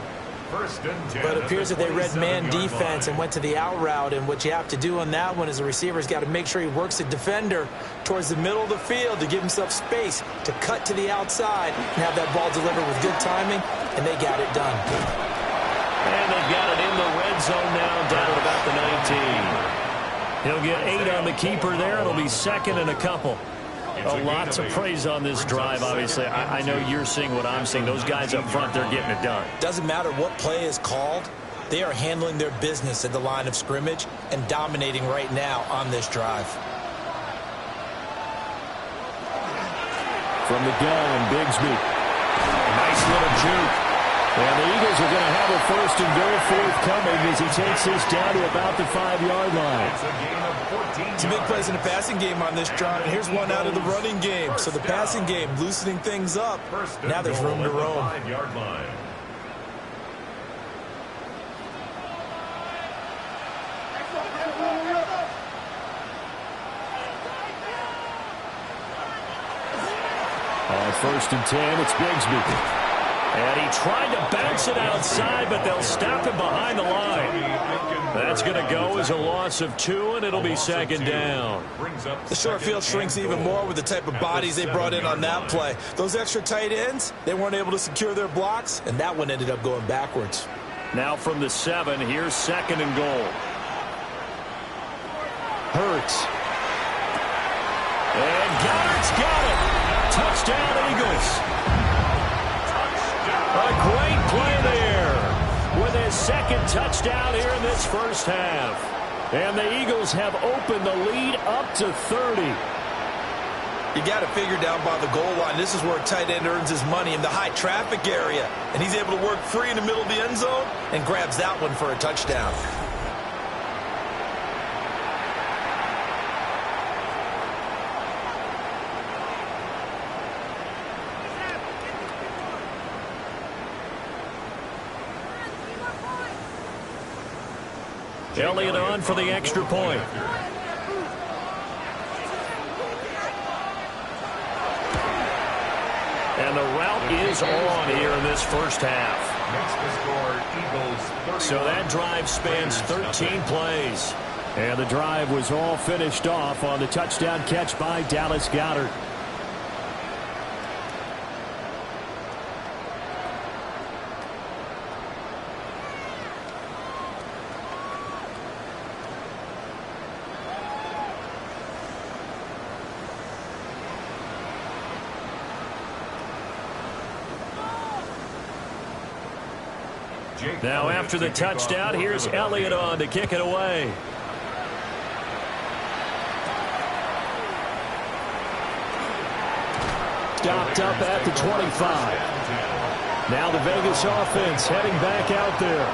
But it appears that they read man defense and went to the out route, and what you have to do on that one is the receiver's got to make sure he works the defender towards the middle of the field to give himself space to cut to the outside and have that ball delivered with good timing, and they got it done. And they've got it in the red zone now, down at about the 19. He'll get 8 on the keeper there. It'll be 2nd and a couple. A lot to praise on this drive, obviously. I know you're seeing what I'm seeing. Those guys up front, they're getting it done. Doesn't matter what play is called. They are handling their business at the line of scrimmage and dominating right now on this drive. From the gun, Bigsby. Nice little juke. And the Eagles are going to have a first and goal forthcoming as he takes this down to about the 5-yard line. It's a gain of 14 Some big plays in the passing game on this drive, and here's one out of the running game. So the passing game loosening things up. Now there's room to roam. 5-yard line. On 1st and 10, it's Bigsby. And he tried to bounce it outside, but they'll stop him behind the line. That's going to go as a loss of 2, and it'll be 2nd down. The short field shrinks even more with the type of bodies they brought in on that play. Those extra tight ends, they weren't able to secure their blocks, and that one ended up going backwards. Now from the 7, here's 2nd and goal. Hurts. And Goddard's got it. Touchdown, Eagles. A great play there with his 2nd touchdown here in this first half. And the Eagles have opened the lead up to 30. You got to figure down by the goal line. This is where a tight end earns his money in the high traffic area. And he's able to work free in the middle of the end zone and grabs that one for a touchdown. Elliott on for the extra point. And the route is on here in this first half. So that drive spans 13 plays. And the drive was all finished off on the touchdown catch by Dallas Goedert. Now after the touchdown, here's Elliott on to kick it away. Stopped up at the 25. Now the Vegas offense heading back out there.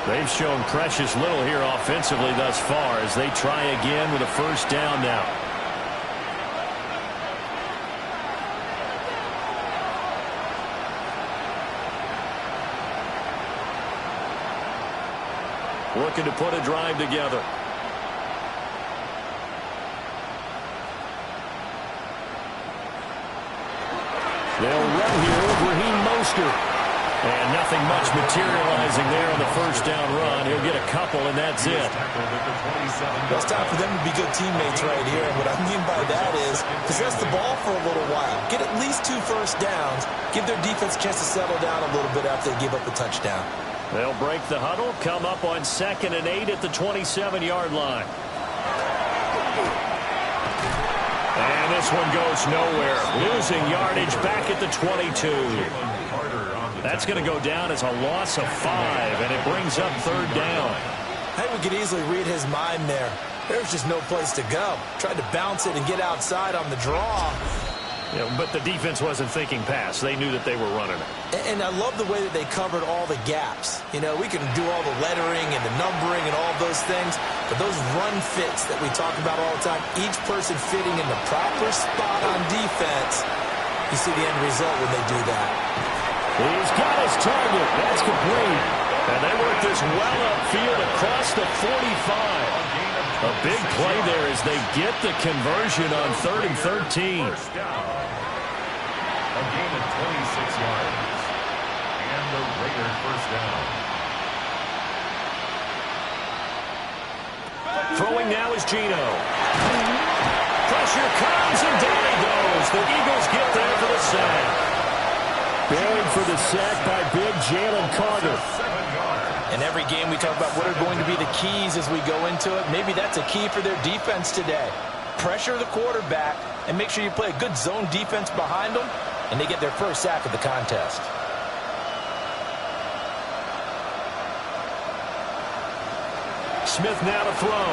They've shown precious little here offensively thus far as they try again with a first down now. Looking to put a drive together. They'll run here with Raheem Mostert. And nothing much materializing there on the first down run. He'll get a couple, and that's it. Well, it's time for them to be good teammates right here. And what I mean by that is possess the ball for a little while. Get at least 2 first downs. Give their defense a chance to settle down a little bit after they give up the touchdown. They'll break the huddle, come up on 2nd and 8 at the 27-yard line. And this one goes nowhere. Losing yardage back at the 22. That's going to go down as a loss of 5, and it brings up 3rd down. I think we could easily read his mind there. There's just no place to go. Tried to bounce it and get outside on the draw. Yeah, but the defense wasn't thinking pass. They knew that they were running it. And I love the way that they covered all the gaps. You know, we can do all the lettering and the numbering and all those things, but those run fits that we talk about all the time, each person fitting in the proper spot on defense, you see the end result when they do that. He's got his target. That's complete. And they work this well upfield across the 45. A big play there as they get the conversion on 3rd and 13. First down. A gain of 26 yards. And the Raiders first down. Throwing now is Geno. Pressure comes and down he goes. The Eagles get there for the sack. Buried for the sack by big Jalen Carter. In every game we talk about what are going to be the keys as we go into it. Maybe that's a key for their defense today. Pressure the quarterback and make sure you play a good zone defense behind them, and they get their first sack of the contest. Smith now to throw.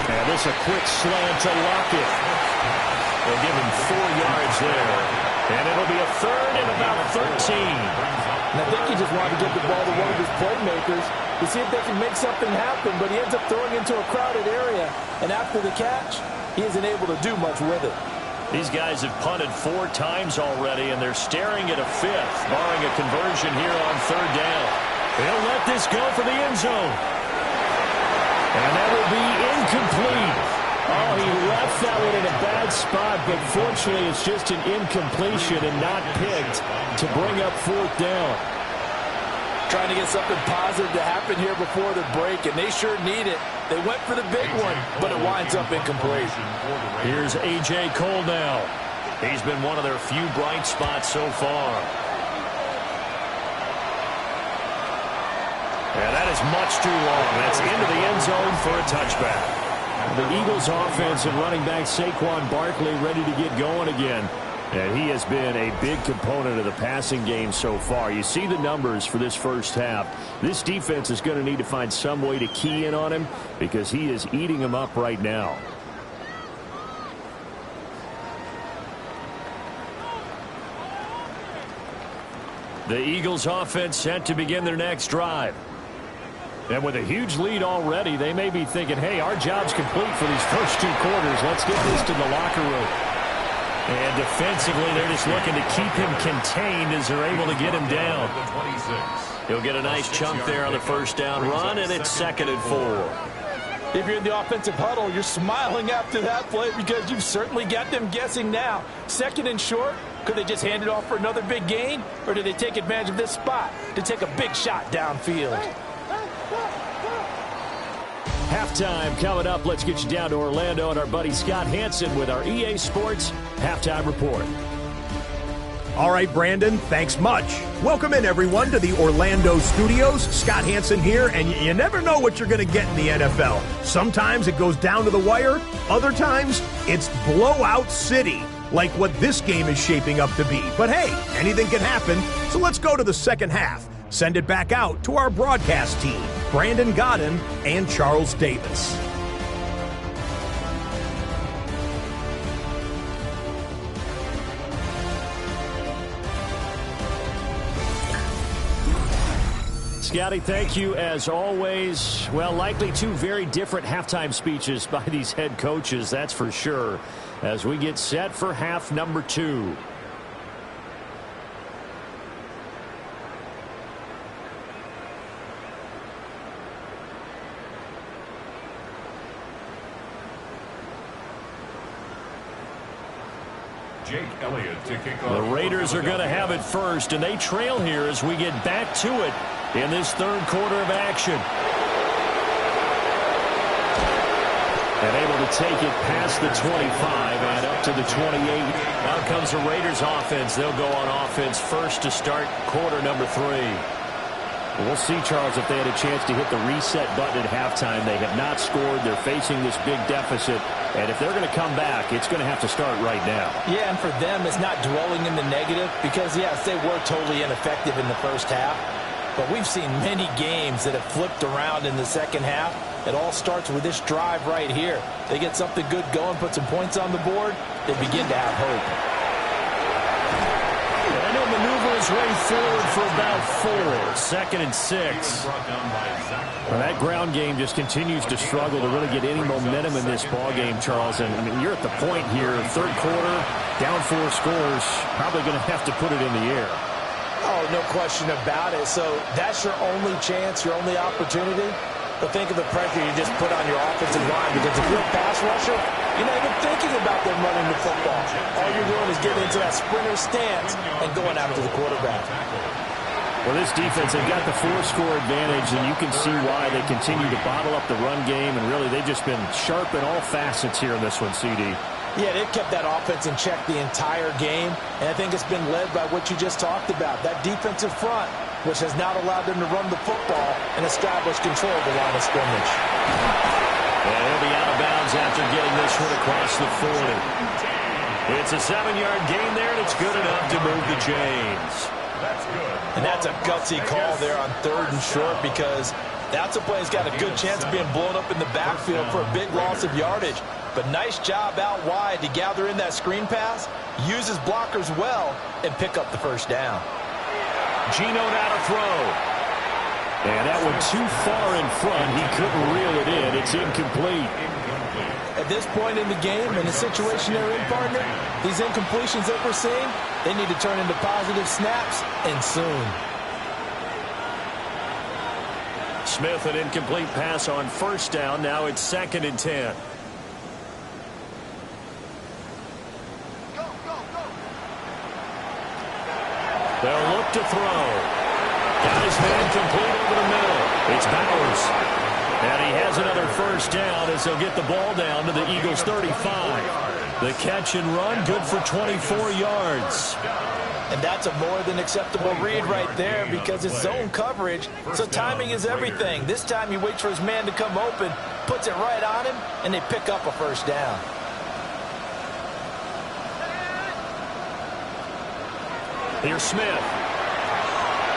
And this a quick slant to Lockett. They'll give him 4 yards there. And it'll be a third and about 13. And I think he just wanted to get the ball to one of his playmakers to see if they can make something happen, but he ends up throwing into a crowded area. And after the catch, he isn't able to do much with it. These guys have punted 4 times already, and they're staring at a 5th, barring a conversion here on third down. They'll let this go for the end zone. And that will be incomplete. Oh, he left that one in a bad spot, but fortunately it's just an incompletion and not picked to bring up 4th down. Trying to get something positive to happen here before the break, and they sure need it. They went for the big one, but it winds up incomplete. Here's A.J. Cole now. He's been one of their few bright spots so far. And that is much too long. That's into the end zone for a touchback. The Eagles offense and running back Saquon Barkley ready to get going again. And he has been a big component of the passing game so far. You see the numbers for this first half. This defense is going to need to find some way to key in on him because he is eating them up right now. The Eagles offense set to begin their next drive. And with a huge lead already, they may be thinking, hey, our job's complete for these first 2 quarters. Let's get this to the locker room. And defensively, they're just looking to keep him contained as they're able to get him down. He'll get a nice chunk there on the first down run, and it's 2nd and 4. If you're in the offensive huddle, you're smiling after that play because you've certainly got them guessing now. 2nd and short, could they just hand it off for another big gain? Or do they take advantage of this spot to take a big shot downfield? Halftime coming up. Let's get you down to Orlando and our buddy Scott Hanson with our EA Sports Halftime Report. All right, Brandon, thanks much. Welcome in, everyone, to the Orlando studios. Scott Hanson here, and you never know what you're going to get in the NFL. Sometimes it goes down to the wire. Other times, it's blowout city, like what this game is shaping up to be. But hey, anything can happen, so let's go to the second half. Send it back out to our broadcast team, Brandon Godden and Charles Davis. Scotty, thank you as always. Well, likely 2 very different halftime speeches by these head coaches, that's for sure, as we get set for half number 2. Jake Elliott to kick off. The Raiders are going to have it first, and they trail here as we get back to it in this third quarter of action. And able to take it past the 25 and up to the 28. Now comes the Raiders offense. They'll go on offense first to start quarter number 3. We'll see, Charles, if they had a chance to hit the reset button at halftime. They have not scored. They're facing this big deficit. And if they're going to come back, it's going to have to start right now. Yeah, and for them, it's not dwelling in the negative because, yes, they were totally ineffective in the first half. But we've seen many games that have flipped around in the second half. It all starts with this drive right here. They get something good going, put some points on the board, they begin to have hope. And they'll maneuver his way forward for about 4. 2nd and 6. Well, that ground game just continues to struggle to really get any momentum in this ball game, Charles. And I mean, you're at the point here, third quarter, down 4 scores, probably going to have to put it in the air. Oh, no question about it. So that's your only chance, your only opportunity. But think of the pressure you just put on your offensive line, because if you're a pass rusher, you're not even thinking about them running the football. All you're doing is getting into that sprinter stance and going after the quarterback. Well, this defense, they've got the 4-score advantage, and you can see why they continue to bottle up the run game, and really they've just been sharp in all facets here in this one, CD. Yeah, they've kept that offense in check the entire game, and I think it's been led by what you just talked about, that defensive front, which has not allowed them to run the football and establish control of the line of scrimmage. And he'll be out of bounds after getting this one across the 40. It's a 7-yard gain there, and it's good enough to move the chains. That's good. And that's a gutsy call there on 3rd and short, because That's a play that's got a good chance of being blown up in the backfield for a big loss of yardage. But nice job out wide to gather in that screen pass, use his blockers well, and pick up the first down. Geno now to throw. And that one too far in front. He couldn't reel it in. It's incomplete. At this point in the game, in the situation they're in, partner, these incompletions that we're seeing, they need to turn into positive snaps, and soon. Smith, an incomplete pass on first down. Now it's 2nd and 10. They'll look to throw. Got his man complete over the middle. It's Bowers. And he has another first down as he'll get the ball down to the Eagles' 35. The catch and run, good for 24 yards. And that's a more than acceptable read right there because it's zone coverage, so timing is everything. This time he waits for his man to come open, puts it right on him, and they pick up a first down. Here's Smith.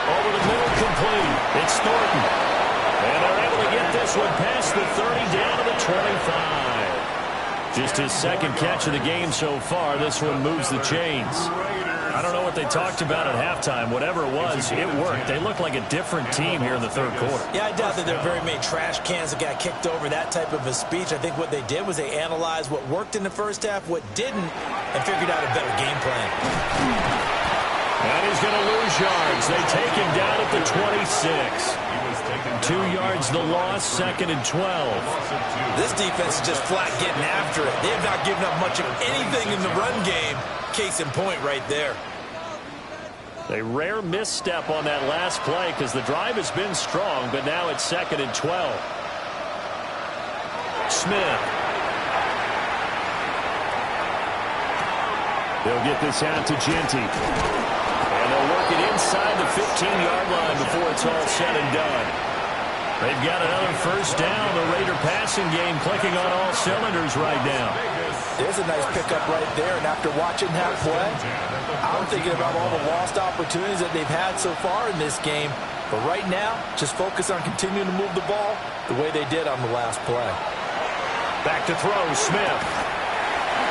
Over the middle, complete. It's Thornton. And they're able to get this one past the 30 down to the 25. Just his second catch of the game so far. This one moves the chains. I don't know what they talked about at halftime. Whatever it was, it worked. They look like a different team here in the third quarter. Yeah, I doubt that there are very many trash cans that got kicked over, that type of a speech. I think what they did was they analyzed what worked in the first half, what didn't, and figured out a better game plan. And he's going to lose yards. They take him down at the 26. 2 yards the loss, 2nd and 12. This defense is just flat getting after it. They have not given up much of anything in the run game. Case in point right there. A rare misstep on that last play because the drive has been strong, but now it's 2nd and 12. Smith. They'll get this out to Genty. And they'll work it inside the 15-yard line before it's all said and done. They've got another first down. The Raider passing game clicking on all cylinders right now. There's a nice pickup right there, and after watching that play, I'm thinking about all the lost opportunities that they've had so far in this game. But right now, just focus on continuing to move the ball the way they did on the last play. Back to throw, Smith.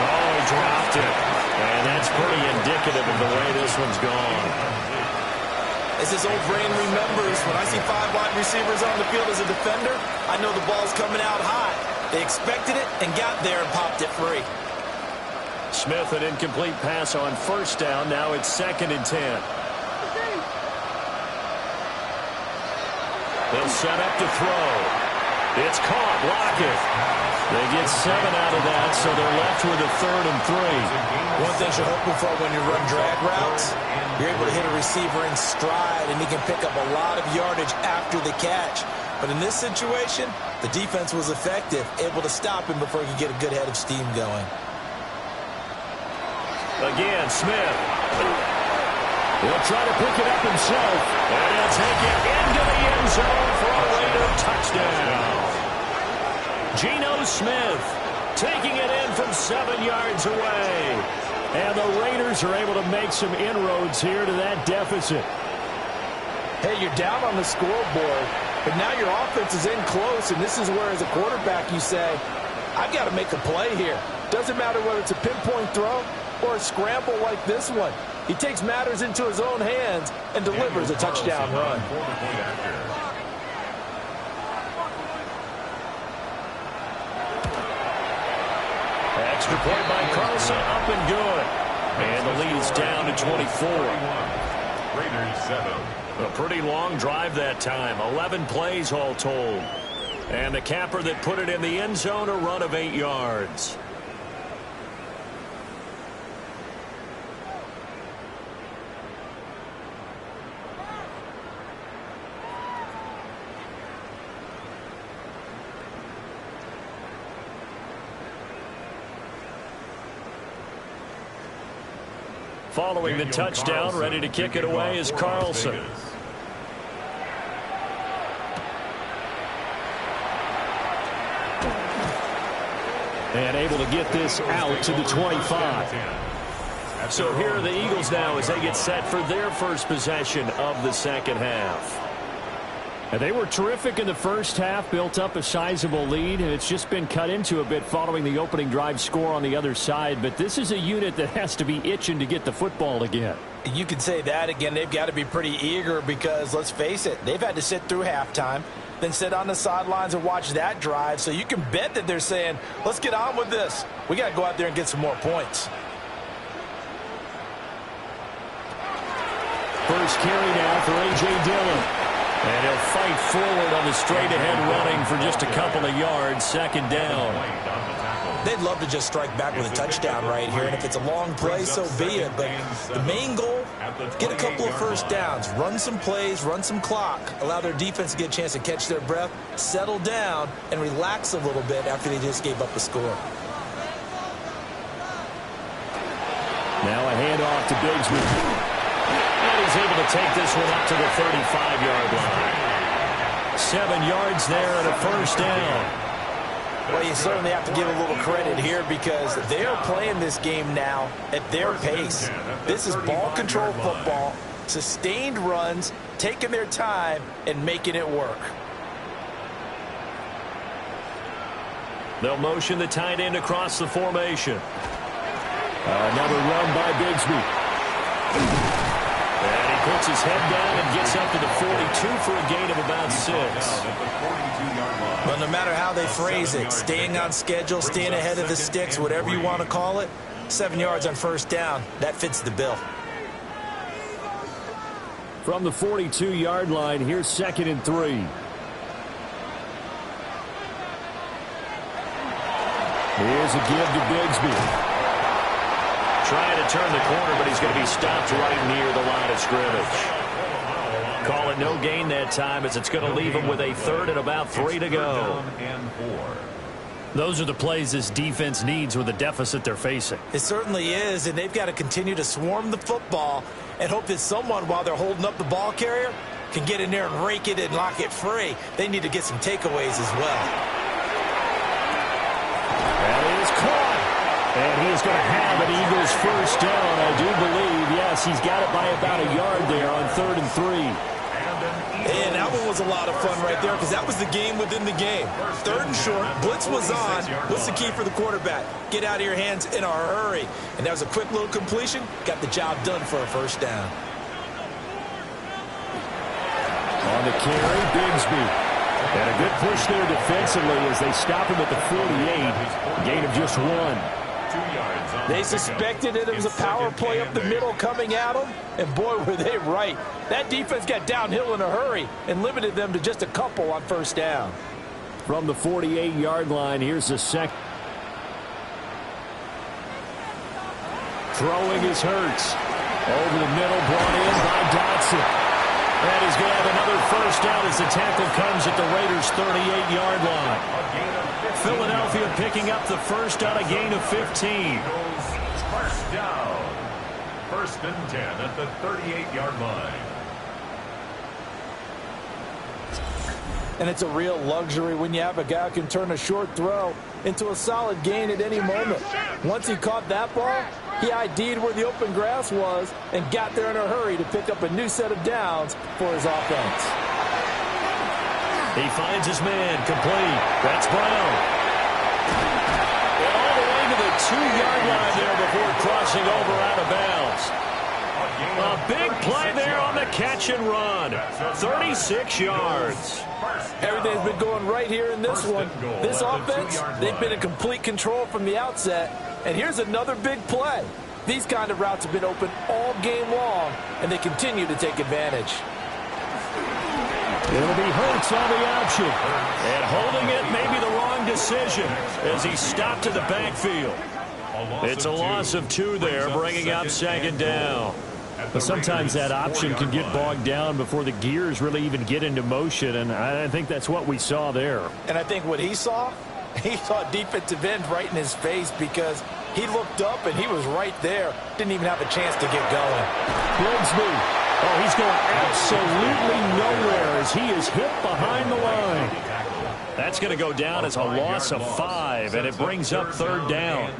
Oh, he dropped it. And that's pretty indicative of the way this one's gone. As his old brain remembers, when I see 5 wide receivers on the field as a defender, I know the ball's coming out high. They expected it and got there and popped it free. Smith, an incomplete pass on first down. Now it's 2nd and 10. They'll set up to throw. It's caught. Lockett. They get 7 out of that, so they're left with a 3rd and 3. One thing you're hoping for when you run drag routes, you're able to hit a receiver in stride, and he can pick up a lot of yardage after the catch. But in this situation, the defense was effective, able to stop him before he could get a good head of steam going. Again, Smith. He'll try to pick it up himself, and he'll take it into the end zone for a Raider touchdown. Geno Smith taking it in from 7 yards away. And the Raiders are able to make some inroads here to that deficit. Hey, you're down on the scoreboard, but now your offense is in close, and this is where, as a quarterback, you say, I've got to make a play here. Doesn't matter whether it's a pinpoint throw or a scramble like this one. He takes matters into his own hands and delivers a touchdown run. Extra point by Carlson, up and good. And the lead's down to 24. Raiders 7. A pretty long drive that time. 11 plays all told. And the capper that put it in the end zone, a run of 8 yards. Following the touchdown, ready to kick it away is Carlson. And able to get this out to the 25. So here are the Eagles now as they get set for their first possession of the second half. And they were terrific in the first half, built up a sizable lead, and it's just been cut into a bit following the opening drive score on the other side. But this is a unit that has to be itching to get the football again. You can say that again. They've got to be pretty eager because, let's face it, they've had to sit through halftime, then sit on the sidelines and watch that drive. So you can bet that they're saying, let's get on with this. We got to go out there and get some more points. First carry now for A.J. Dillon. And he'll fight forward on the straight-ahead running for just a couple of yards. Second down. They'd love to just strike back with a touchdown right here, and if it's a long play, so be it. But the main goal, get a couple of first downs, run some plays, run some clock, allow their defense to get a chance to catch their breath, settle down, and relax a little bit after they just gave up the score. Now a handoff to Bigsby. And he's able to take this one up to the 35-yard line. 7 yards there and a first down. Well, you certainly have to give a little credit here because they are playing this game now at their pace. This is ball control football, sustained runs, taking their time and making it work. They'll motion the tight end across the formation. Another run by Bigsby. And he puts his head down and gets up to the 42 for a gain of about 6. But no matter how they phrase it, staying on schedule, staying ahead of the sticks, whatever you want to call it, 7 yards on first down, that fits the bill. From the 42-yard line, here's 2nd and 3. Here's a give to Bigsby. Trying to turn the corner, but he's going to be stopped right near the line of scrimmage. Call it no gain that time as it's going to leave him with a 3rd and about 3 to go. Those are the plays this defense needs with the deficit they're facing. It certainly is, and they've got to continue to swarm the football and hope that someone, while they're holding up the ball carrier, can get in there and rake it and lock it free. They need to get some takeaways as well. That is caught. And he is going to have an Eagles first down, I do believe. Yes, he's got it by about a yard there on 3rd and 3. And that one was a lot of fun right there because that was the game within the game. 3rd and short, blitz was on. What's the key for the quarterback? Get out of your hands in a hurry. And that was a quick little completion. Got the job done for a first down. On the carry, Bigsby. And a good push there defensively as they stop him at the 48. Gain of just 1. They suspected that it was a power play up the middle coming at them, and boy, were they right. That defense got downhill in a hurry and limited them to just a couple on first down. From the 48-yard line, here's the second. Throwing is Hurts. Over the middle, brought in by Dotson. And he's going to have another first down as the tackle comes at the Raiders' 38-yard line. Philadelphia picking up the first on a gain of 15. First down. 1st and 10 at the 38-yard line. And it's a real luxury when you have a guy who can turn a short throw into a solid gain at any moment. Once he caught that ball, he ID'd where the open grass was and got there in a hurry to pick up a new set of downs for his offense. He finds his man complete. That's Brown. And all the way to the 2-yard line there before crossing over out of bounds. A big play there on the catch and run. 36 yards. Everything's been going right here in this one. This offense, they've been in complete control from the outset. And here's another big play. These kind of routes have been open all game long, and they continue to take advantage. It'll be Hurts on the option. And holding it may be the wrong decision as he stopped in the backfield. It's a loss of 2 there, bringing up 2nd down. But sometimes that option can get bogged down before the gears really even get into motion, and I think that's what we saw there. And I think what he saw defensive end right in his face because he looked up and he was right there. Didn't even have a chance to get going. Bigsby. Oh, he's going absolutely nowhere as he is hit behind the line. That's going to go down as a loss of 5, and it brings up 3rd down.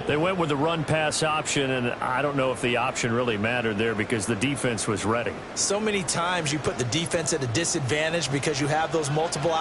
They went with the run-pass option, and I don't know if the option really mattered there because the defense was ready. So many times you put the defense at a disadvantage because you have those multiple